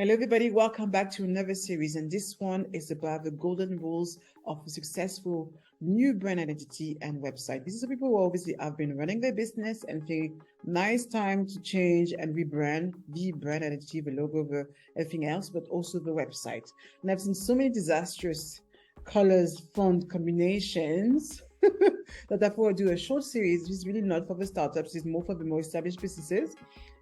Hello, everybody. Welcome back to another series. And this one is about the golden rules of a successful new brand identity and website. This is people who obviously have been running their business and think nice time to change and rebrand the brand identity, the logo, the everything else, but also the website. And I've seen so many disastrous colors, font combinations that therefore I do a short series. This is really not for the startups, it's more for the more established businesses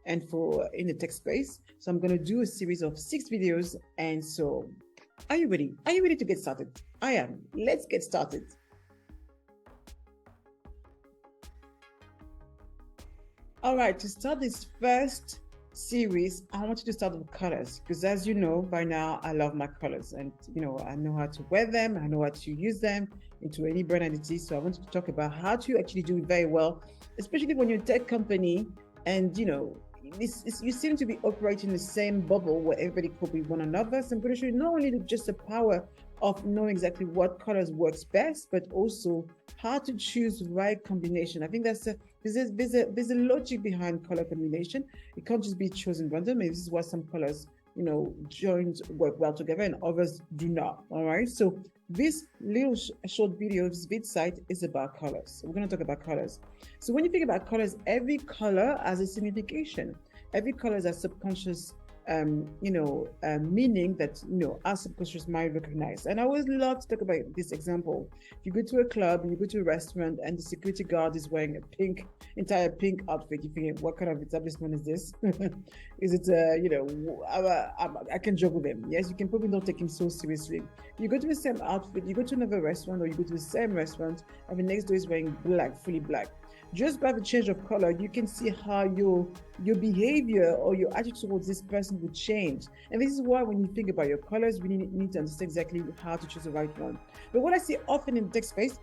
and for in the tech space. So I'm going to do a series of 6 videos. And so are you ready? Are you ready to get started? I am. Let's get started. All right, to start this first series, I want you to start with colors, because as you know by now, I love my colors, and I know how to wear them, I know how to use them into any brand identity. So I want to talk about how to actually do it very well, especially when you're a tech company and you seem to be operating the same bubble where everybody copy one another. So I'm going to show you not only just the power of knowing exactly what colors works best, but also how to choose the right combination. I think there's a logic behind color combination. It can't just be chosen randomly. This is why some colors joined work well together and others do not. All right, so this little short video, this vid site is about colors. So we're going to talk about colors. So when you think about colors, every color has a signification. Every color has a subconscious meaning that our subconscious mind recognize. And I always love to talk about this example. If you go to a club, you go to a restaurant, and the security guard is wearing a entire pink outfit, you think, what kind of establishment is this? Is it I can joke with him. Yes, you can probably not take him so seriously. You go to the same outfit, you go to another restaurant, or you go to the same restaurant, and the next door is wearing black, fully black. Just by the change of color, you can see how your behavior or your attitude towards this person would change. And this is why when you think about your colors, we need to understand exactly how to choose the right one. But what I see often in the tech space,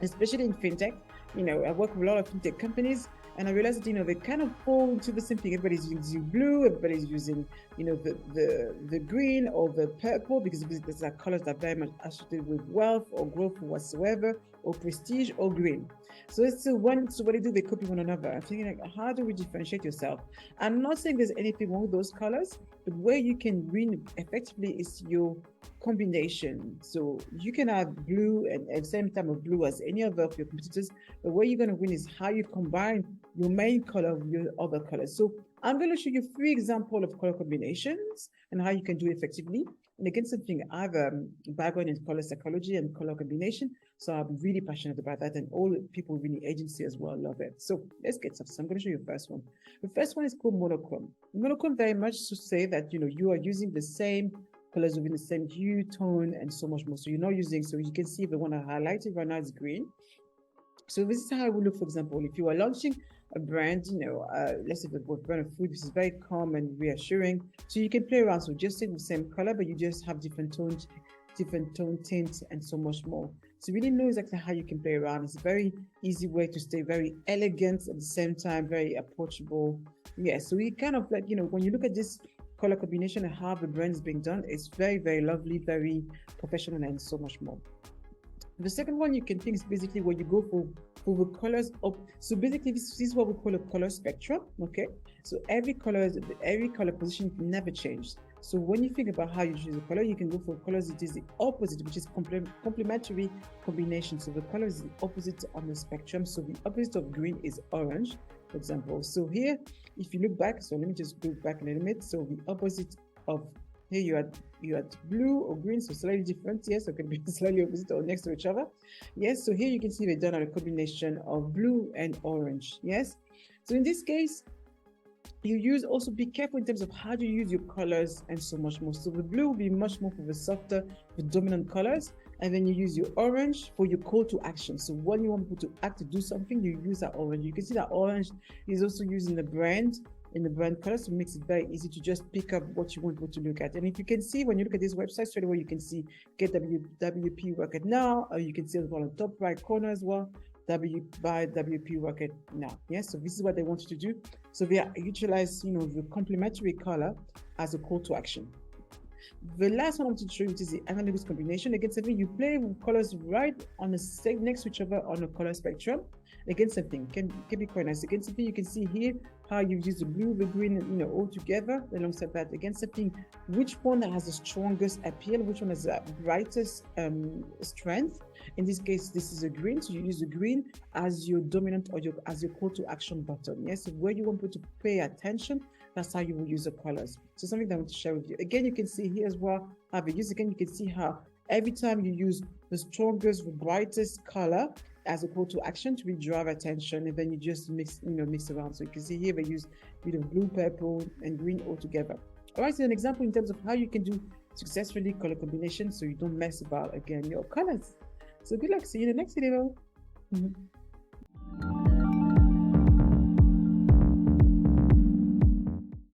especially in fintech, I work with a lot of fintech companies, and I realized that they kind of fall into the same thing. Everybody's using blue, everybody's using the green or the purple, because these are colors that are very much associated with wealth or growth or whatsoever, or prestige or green. So what they do, they copy one another. I'm thinking, like, how do we differentiate yourself? I'm not saying there's anything wrong with those colors, but where you can win effectively is your combination. So you can have blue and at the same time of blue as any other of your competitors, but where you're going to win is how you combine your main color with your other colors. So I'm going to show you 3 examples of color combinations and how you can do it effectively. And again, something I have a background in color psychology and color combination, so I'm really passionate about that, and all people in the agency as well love it. So let's get started. So I'm going to show you the first one. The first one is called monochrome. Monochrome very much to say that you are using the same colors within the same hue, tone, and so much more. So you're not using, so you can see the one I highlighted right now is green. So this is how I would look, for example, if you are launching a brand, let's say the brand of food, this is very calm and reassuring. So you can play around. So just take the same color, but you just have different tone tints, and so much more. So really know exactly how you can play around. It's a very easy way to stay very elegant at the same time, very approachable. Yeah, so we kind of like, when you look at this color combination and how the brand is being done, it's very, very lovely, very professional, and so much more. The second one you can think is basically where you go for the colors up. So basically this is what we call a color spectrum. Okay, so every color position never changes. So when you think about how you choose a color, you can go for colors that is the opposite, which is complementary combination. So the color is the opposite on the spectrum. So the opposite of green is orange, for example. So here, if you look back, so let me just go back a little bit. So the opposite of here you had blue or green, so slightly different. Yes, so it can be slightly opposite or next to each other. Yes, so here you can see they've done a combination of blue and orange. Yes, so in this case, you use also be careful in terms of how you use your colors and so much more. So the blue will be much more for the softer, the dominant colors, and then you use your orange for your call to action. So when you want people to act, to do something, you use that orange. You can see that orange is also used in the brand color, so it makes it very easy to just pick up what you want people to look at. And if you can see, when you look at this website straight away, you can see get WP Rocket Now, or you can see as well on the top right corner as well, buy WP Rocket Now. Yes, so this is what they want you to do. So they utilize the complementary color as a call to action. The last one I want to show you is the analogous combination. Again, something you play with colors right on the next to each other on a color spectrum. Again, something can be quite nice. Again, something you can see here how you use the blue, the green, all together alongside that. Again, something which one has the strongest appeal, which one has the brightest strength. In this case, this is a green, so you use the green as your dominant or as your call to action button. Yes, so where you want people to pay attention, that's how you will use the colors. So something that I want to share with you. Again, you can see here as well how they use. Again, you can see how every time you use the strongest, the brightest color as a call to action to drive attention, and then you just mix around. So you can see here they use blue, purple, and green all together. All right, so an example in terms of how you can do successfully color combination so you don't mess about again your colors. So good luck. See you in the next video.